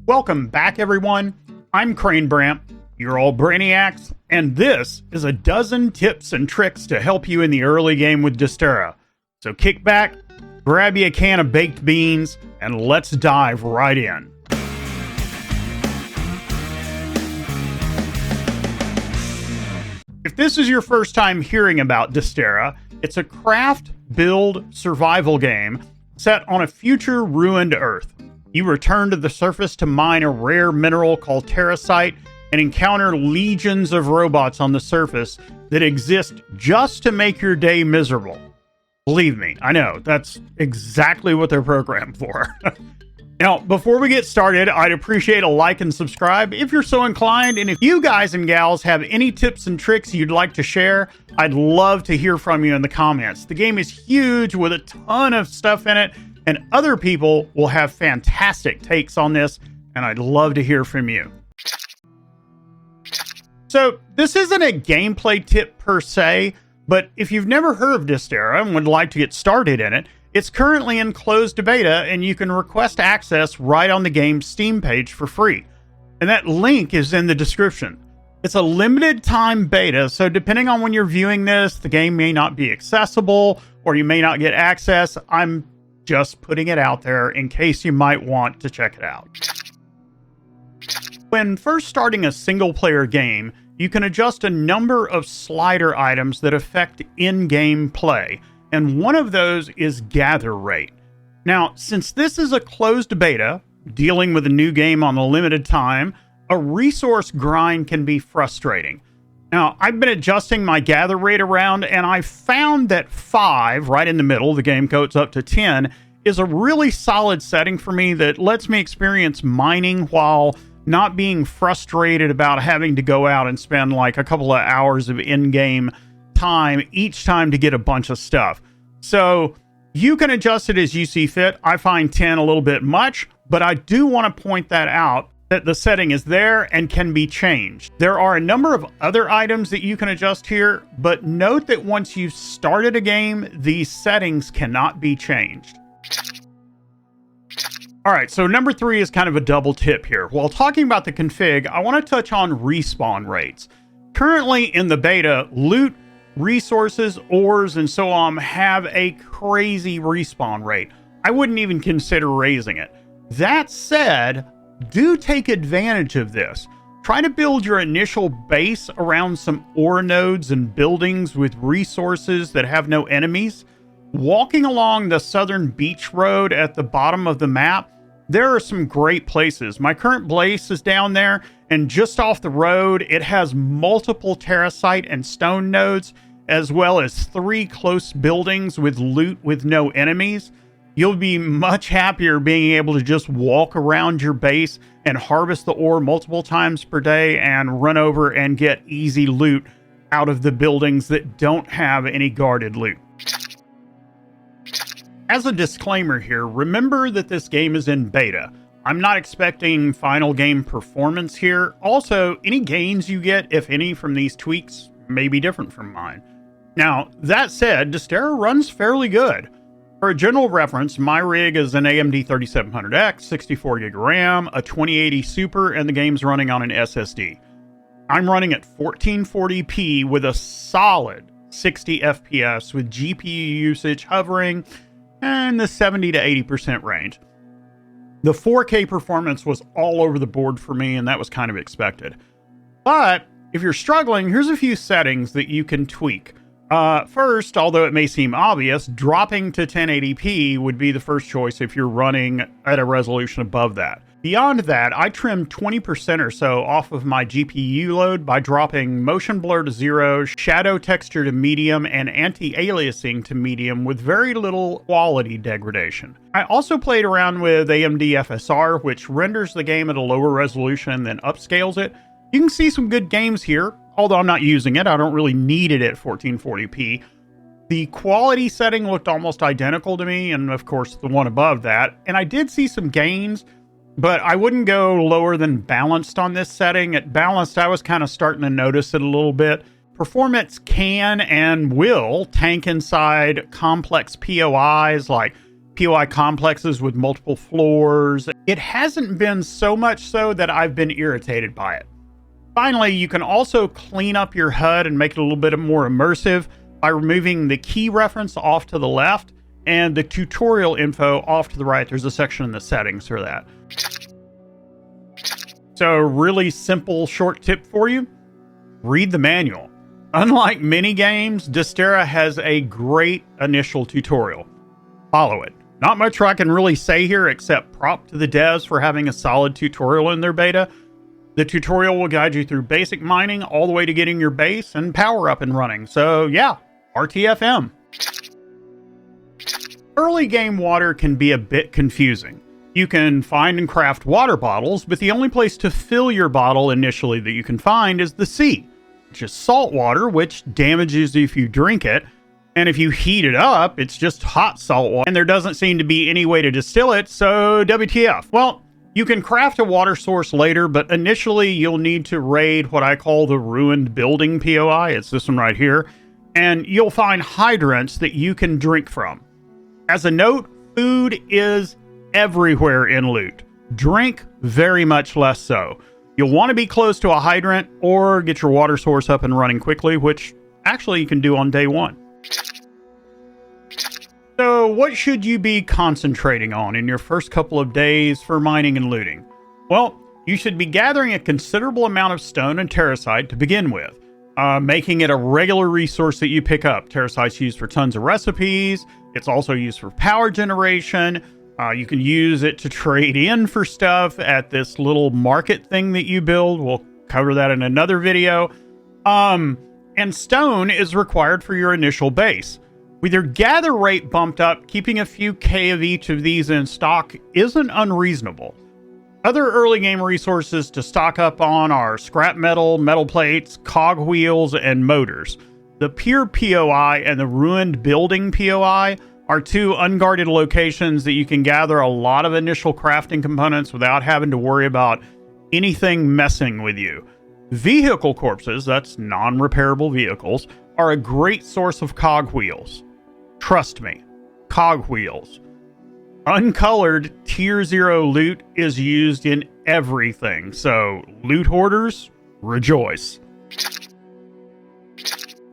Welcome back, everyone. I'm Crane Bramp, your old Brainiacs, and this is a dozen tips and tricks to help you in the early game with Dysterra. So kick back, grab you a can of baked beans, and let's dive right in. If this is your first time hearing about Dysterra, it's a craft, build, survival game set on a future ruined Earth. You return to the surface to mine a rare mineral called Terrasite and encounter legions of robots on the surface that exist just to make your day miserable. Believe me, I know, that's exactly what they're programmed for. Now, before we get started, I'd appreciate a like and subscribe if you're so inclined, and if you guys and gals have any tips and tricks you'd like to share, I'd love to hear from you in the comments. The game is huge with a ton of stuff in it, and other people will have fantastic takes on this, and I'd love to hear from you. So, this isn't a gameplay tip per se, but if you've never heard of Dysterra and would like to get started in it, it's currently in closed beta, and you can request access right on the game's Steam page for free. And that link is in the description. It's a limited time beta, so depending on when you're viewing this, the game may not be accessible, or you may not get access. I'm just putting it out there in case you might want to check it out. When first starting a single-player game, you can adjust a number of slider items that affect in-game play, and one of those is gather rate. Now, since this is a closed beta, dealing with a new game on a limited time, a resource grind can be frustrating. Now, I've been adjusting my gather rate around, and I found that 5, right in the middle, the game goes up to 10, is a really solid setting for me that lets me experience mining while not being frustrated about having to go out and spend like a couple of hours of in-game time each time to get a bunch of stuff. So you can adjust it as you see fit. I find 10 a little bit much, but I do want to point that out, that the setting is there and can be changed. There are a number of other items that you can adjust here, but note that once you've started a game, these settings cannot be changed. All right, so number 3 is kind of a double tip here. While talking about the config, I want to touch on respawn rates. Currently in the beta, loot, resources, ores, and so on have a crazy respawn rate. I wouldn't even consider raising it. That said, do take advantage of this. Try to build your initial base around some ore nodes and buildings with resources that have no enemies. Walking along the southern beach road at the bottom of the map, there are some great places. My current base is down there, and just off the road, it has multiple Terrasite and stone nodes, as well as 3 close buildings with loot with no enemies. You'll be much happier being able to just walk around your base and harvest the ore multiple times per day and run over and get easy loot out of the buildings that don't have any guarded loot. As a disclaimer here, remember that this game is in beta. I'm not expecting final game performance here. Also, any gains you get, if any, from these tweaks may be different from mine. Now, that said, Dysterra runs fairly good. For a general reference, my rig is an AMD 3700X, 64GB RAM, a 2080 Super, and the game's running on an SSD. I'm running at 1440p with a solid 60 FPS with GPU usage hovering in the 70 to 80% range. The 4K performance was all over the board for me, and that was kind of expected. But if you're struggling, here's a few settings that you can tweak. First, although it may seem obvious, dropping to 1080p would be the first choice if you're running at a resolution above that. Beyond that, I trimmed 20% or so off of my GPU load by dropping motion blur to 0, shadow texture to medium, and anti-aliasing to medium with very little quality degradation. I also played around with AMD FSR, which renders the game at a lower resolution and then upscales it. You can see some good games here, although I'm not using it. I don't really need it at 1440p. The quality setting looked almost identical to me, and of course the one above that. And I did see some gains, but I wouldn't go lower than balanced on this setting. At balanced, I was kind of starting to notice it a little bit. Performance can and will tank inside complex POIs like POI complexes with multiple floors. It hasn't been so much so that I've been irritated by it. Finally, you can also clean up your HUD and make it a little bit more immersive by removing the key reference off to the left and the tutorial info off to the right. There's a section in the settings for that. So, really simple short tip for you: read the manual. Unlike many games, Dysterra has a great initial tutorial. Follow it. Not much I can really say here except prop to the devs for having a solid tutorial in their beta. The tutorial will guide you through basic mining all the way to getting your base and power up and running. So yeah, RTFM. Early game water can be a bit confusing. You can find and craft water bottles, but the only place to fill your bottle initially that you can find is the sea, which is salt water, which damages you if you drink it. And if you heat it up, it's just hot salt water, and there doesn't seem to be any way to distill it, so WTF. Well, you can craft a water source later, but initially you'll need to raid what I call the ruined building POI. It's this one right here. And you'll find hydrants that you can drink from. As a note, food is everywhere in loot. Drink, very much less so. You'll want to be close to a hydrant or get your water source up and running quickly, which actually you can do on day one. So what should you be concentrating on in your first couple of days for mining and looting? Well, you should be gathering a considerable amount of stone and terrasite to begin with, making it a regular resource that you pick up. Terrasite's used for tons of recipes. It's also used for power generation. You can use it to trade in for stuff at this little market thing that you build. We'll cover that in another video. And stone is required for your initial base. With your gather rate bumped up, keeping a few K of each of these in stock isn't unreasonable. Other early game resources to stock up on are scrap metal, metal plates, cog wheels, and motors. The Pier POI and the Ruined Building POI are two unguarded locations that you can gather a lot of initial crafting components without having to worry about anything messing with you. Vehicle corpses, that's non-repairable vehicles, are a great source of cog wheels. Trust me, cog wheels. Uncolored tier 0 loot is used in everything, so loot hoarders, rejoice.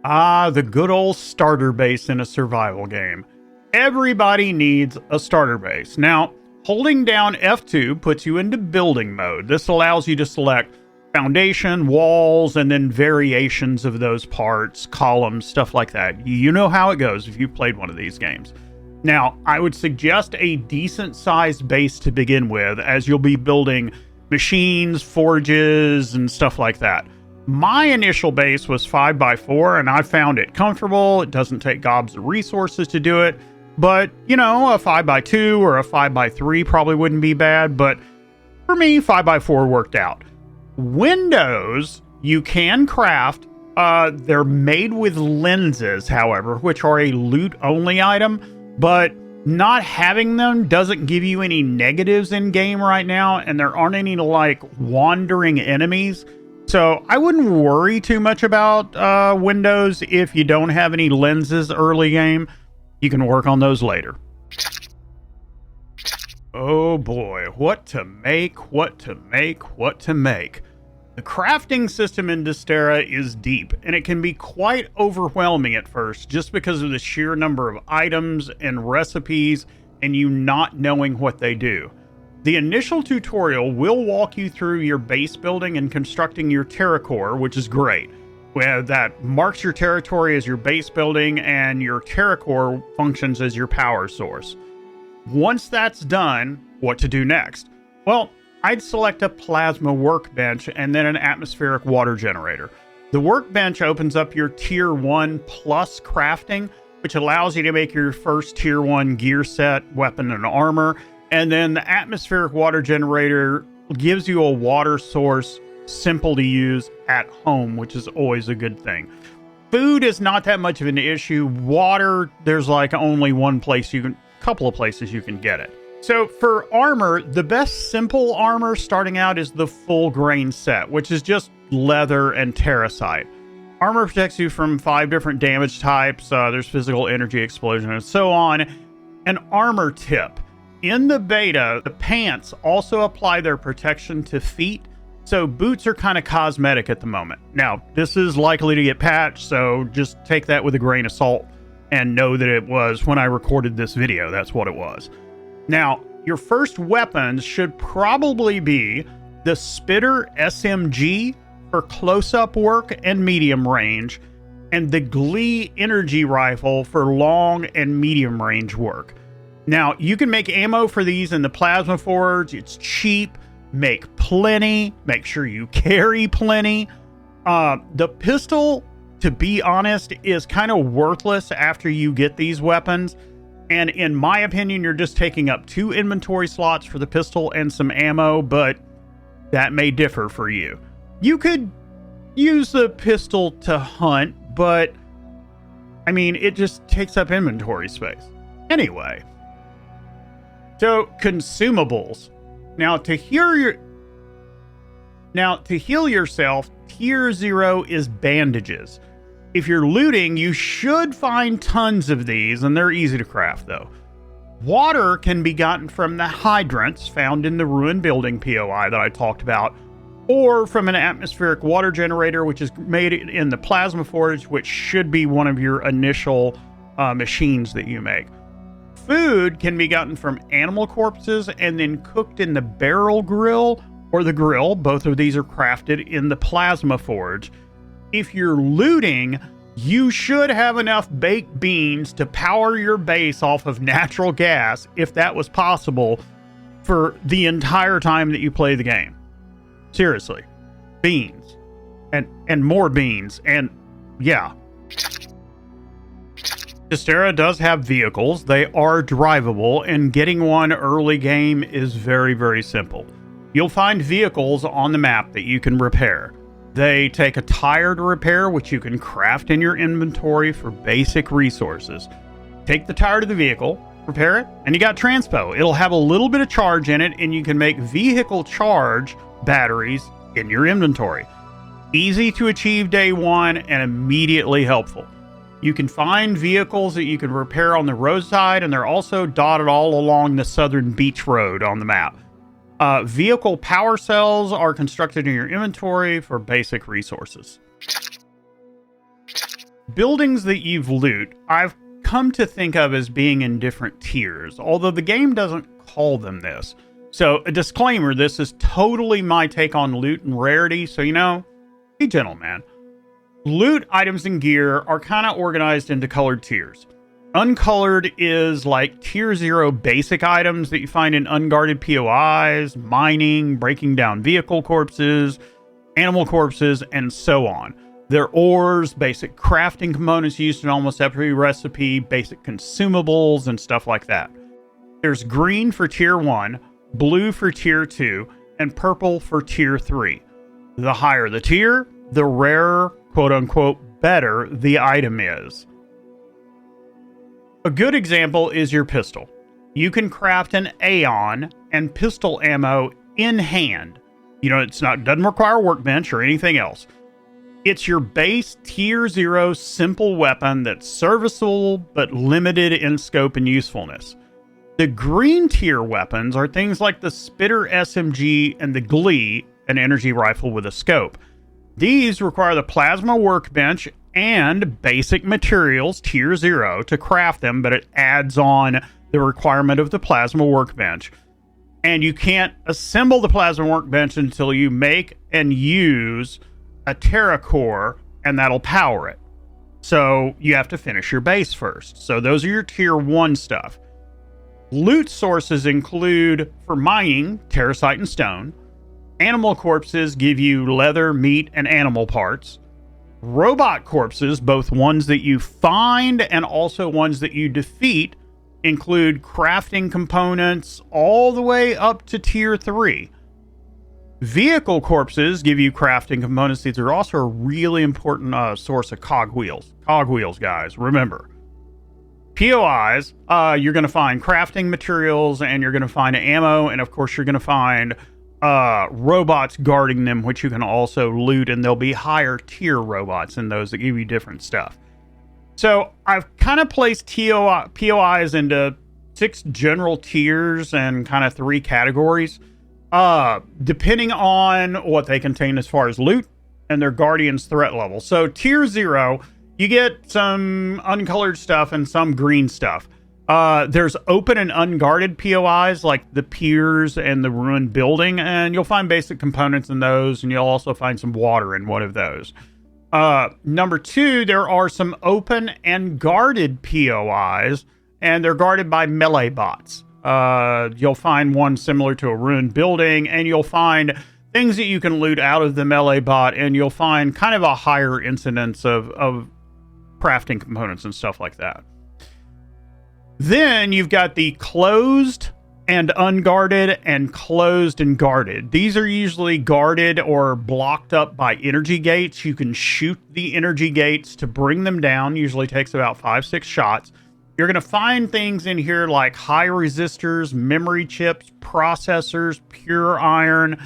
The good old starter base in a survival game. Everybody needs a starter base. Now, holding down F2 puts you into building mode. This allows you to select foundation, walls, and then variations of those parts, columns, stuff like that. You know how it goes if you've played one of these games. Now, I would suggest a decent sized base to begin with, as you'll be building machines, forges, and stuff like that. My initial base was 5x4, and I found it comfortable. It doesn't take gobs of resources to do it, but, you know, a 5x2 or a 5x3 probably wouldn't be bad, but for me, 5x4 worked out. Windows you can craft. They're made with lenses, however, which are a loot only item, but not having them doesn't give you any negatives in game right now, and there aren't any like wandering enemies. So I wouldn't worry too much about windows if you don't have any lenses early game. You can work on those later. Oh boy, what to make, what to make, what to make. The crafting system in Dysterra is deep, and it can be quite overwhelming at first just because of the sheer number of items and recipes and you not knowing what they do. The initial tutorial will walk you through your base building and constructing your terracore, which is great. Where that marks your territory as your base building, and your terracore functions as your power source. Once that's done, what to do next? Well, I'd select a plasma workbench and then an atmospheric water generator. The workbench opens up your tier 1 plus crafting, which allows you to make your first tier 1 gear set, weapon, and armor. And then the atmospheric water generator gives you a water source, simple to use at home, which is always a good thing. Food is not that much of an issue. Water, there's like only one place couple of places you can get it. So for armor, the best simple armor starting out is the full grain set, which is just leather and terrasite. Armor protects you from 5 different damage types. There's physical, energy, explosion, and so on. An armor tip. In the beta, the pants also apply their protection to feet, so boots are kind of cosmetic at the moment. Now, this is likely to get patched, so just take that with a grain of salt and know that it was when I recorded this video. That's what it was. Now, your first weapons should probably be the Spitter SMG for close-up work and medium range, and the Glee energy rifle for long and medium range work. Now, you can make ammo for these in the Plasma Forge. It's cheap. Make plenty. Make sure you carry plenty. The pistol, to be honest, is kind of worthless after you get these weapons. And in my opinion, you're just taking up 2 inventory slots for the pistol and some ammo, but that may differ for you. You could use the pistol to hunt, but I mean, it just takes up inventory space. Anyway. So, consumables. Now, to heal yourself, tier 0 is bandages. If you're looting, you should find tons of these, and they're easy to craft, though. Water can be gotten from the hydrants found in the ruined building POI that I talked about, or from an atmospheric water generator, which is made in the Plasma Forge, which should be one of your initial machines that you make. Food can be gotten from animal corpses and then cooked in the barrel grill or the grill. Both of these are crafted in the Plasma Forge. If you're looting, you should have enough baked beans to power your base off of natural gas, if that was possible, for the entire time that you play the game. Seriously. Beans. And more beans. And yeah. Dysterra does have vehicles. They are drivable, and getting one early game is very, very simple. You'll find vehicles on the map that you can repair. They take a tire to repair, which you can craft in your inventory for basic resources. Take the tire to the vehicle, repair it, and you got transpo. It'll have a little bit of charge in it, and you can make vehicle charge batteries in your inventory. Easy to achieve day one and immediately helpful. You can find vehicles that you can repair on the roadside, and they're also dotted all along the southern beach road on the map. Vehicle power cells are constructed in your inventory for basic resources. Buildings that you've looted, I've come to think of as being in different tiers, although the game doesn't call them this. So, a disclaimer, this is totally my take on loot and rarity, so be gentle, man. Loot items and gear are kind of organized into colored tiers. Uncolored is like tier 0 basic items that you find in unguarded POIs, mining, breaking down vehicle corpses, animal corpses, and so on. They're ores, basic crafting components used in almost every recipe, basic consumables, and stuff like that. There's green for tier 1, blue for tier 2, and purple for tier 3. The higher the tier, the rarer, quote-unquote, better the item is. A good example is your pistol. You can craft an Aeon and pistol ammo in hand. Doesn't require a workbench or anything else. It's your base tier 0 simple weapon that's serviceable but limited in scope and usefulness. The green tier weapons are things like the Spitter SMG and the Glee, an energy rifle with a scope. These require the Plasma Workbench and basic materials, tier 0, to craft them, but it adds on the requirement of the Plasma Workbench. And you can't assemble the Plasma Workbench until you make and use a Terra core, and that'll power it. So you have to finish your base first. So those are your tier 1 stuff. Loot sources include, for mining, Terrasite and stone. Animal corpses give you leather, meat, and animal parts. Robot corpses, both ones that you find and also ones that you defeat, include crafting components all the way up to tier 3. Vehicle corpses give you crafting components. These are also a really important source of cogwheels. Cogwheels, guys, remember. POIs, you're going to find crafting materials, and you're going to find ammo, and of course you're going to find robots guarding them, which you can also loot, and there'll be higher tier robots in those that give you different stuff. So I've kind of placed POIs into 6 general tiers and kind of 3 categories, depending on what they contain as far as loot and their guardian's threat level. So tier 0, you get some uncolored stuff and some green stuff. There's open and unguarded POIs like the piers and the ruined building, and you'll find basic components in those, and you'll also find some water in one of those. Number 2, there are some open and guarded POIs, and they're guarded by melee bots. You'll find one similar to a ruined building, and you'll find things that you can loot out of the melee bot, and you'll find kind of a higher incidence of crafting components and stuff like that. Then you've got the closed and unguarded and closed and guarded. These are usually guarded or blocked up by energy gates. You can shoot the energy gates to bring them down. Usually takes about 5-6 shots. You're going to find things in here like high resistors, memory chips, processors, pure iron.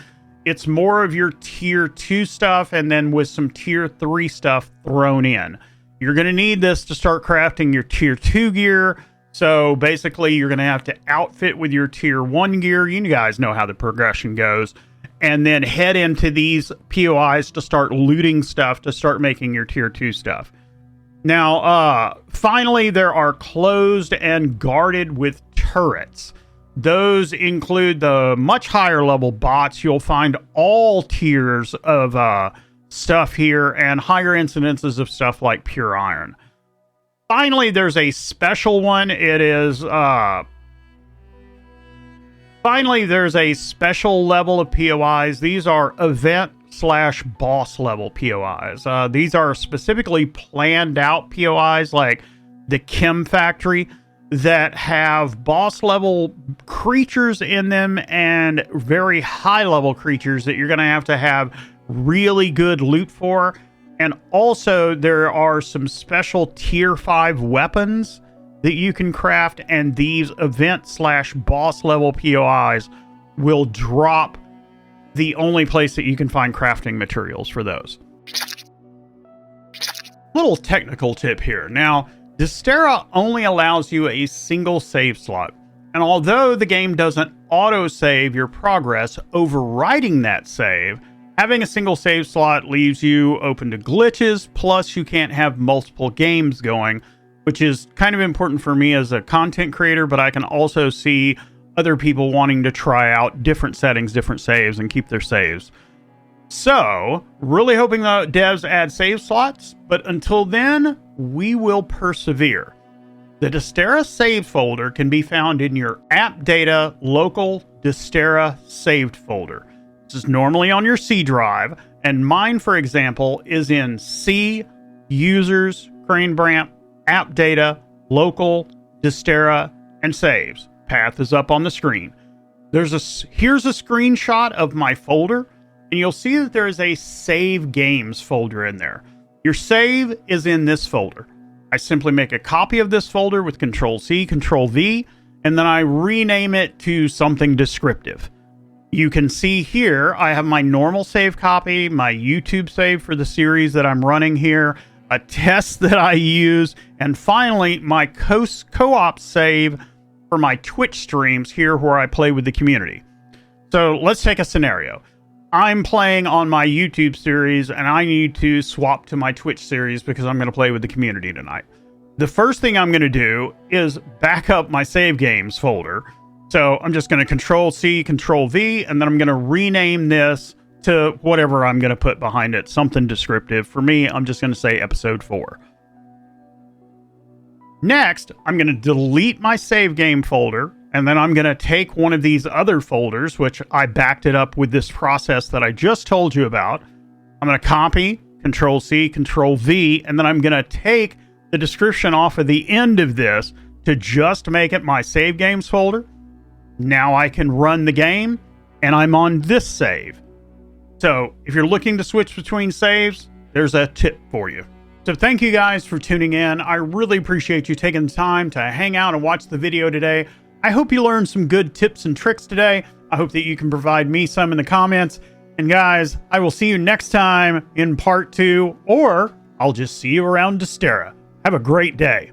It's more of your tier 2 stuff, and then with some tier 3 stuff thrown in. You're going to need this to start crafting your tier 2 gear. So basically, you're going to have to outfit with your tier 1 gear. You guys know how the progression goes. And then head into these POIs to start looting stuff to start making your tier 2 stuff. Now, finally, there are closed and guarded with turrets. Those include the much higher level bots. You'll find all tiers of stuff here and higher incidences of stuff like pure iron. Finally, there's a special one. It is, finally, there's a special level of POIs. These are event/boss level POIs. These are specifically planned out POIs like the Chem Factory that have boss level creatures in them and very high level creatures that you're going to have really good loot for. And also, there are some special tier 5 weapons that you can craft, and these event/boss level POIs will drop the only place that you can find crafting materials for those. Little technical tip here. Now, Dysterra only allows you a single save slot, and although the game doesn't auto-save your progress, overwriting that save, having a single save slot leaves you open to glitches, plus you can't have multiple games going, which is kind of important for me as a content creator, but I can also see other people wanting to try out different settings, different saves, and keep their saves. So, really hoping the devs add save slots, but until then, we will persevere. The Dysterra save folder can be found in your app data local Dysterra saved folder. This is normally on your C drive, and mine, for example, is in C, Users, Crane Bramp, App Data, Local, Dysterra, and Saves. Path is up on the screen. Here's a screenshot of my folder, and you'll see that there is a Save Games folder in there. Your save is in this folder. I simply make a copy of this folder with Control-C, Control-V, and then I rename it to something descriptive. You can see here, I have my normal save copy, my YouTube save for the series that I'm running here, a test that I use, and finally, my co-op save for my Twitch streams here where I play with the community. So let's take a scenario. I'm playing on my YouTube series, and I need to swap to my Twitch series because I'm going to play with the community tonight. The first thing I'm going to do is back up my save games folder. So I'm just going to Control-C, Control-V, and then I'm going to rename this to whatever I'm going to put behind it, something descriptive. For me, I'm just going to say Episode 4. Next, I'm going to delete my save game folder, and then I'm going to take one of these other folders, which I backed it up with this process that I just told you about. I'm going to copy, Control-C, Control-V, and then I'm going to take the description off of the end of this to just make it my save games folder. Now I can run the game, and I'm on this save. So if you're looking to switch between saves, there's a tip for you. So thank you guys for tuning in. I really appreciate you taking the time to hang out and watch the video today. I hope you learned some good tips and tricks today. I hope that you can provide me some in the comments. And guys, I will see you next time in part 2, or I'll just see you around Dysterra. Have a great day.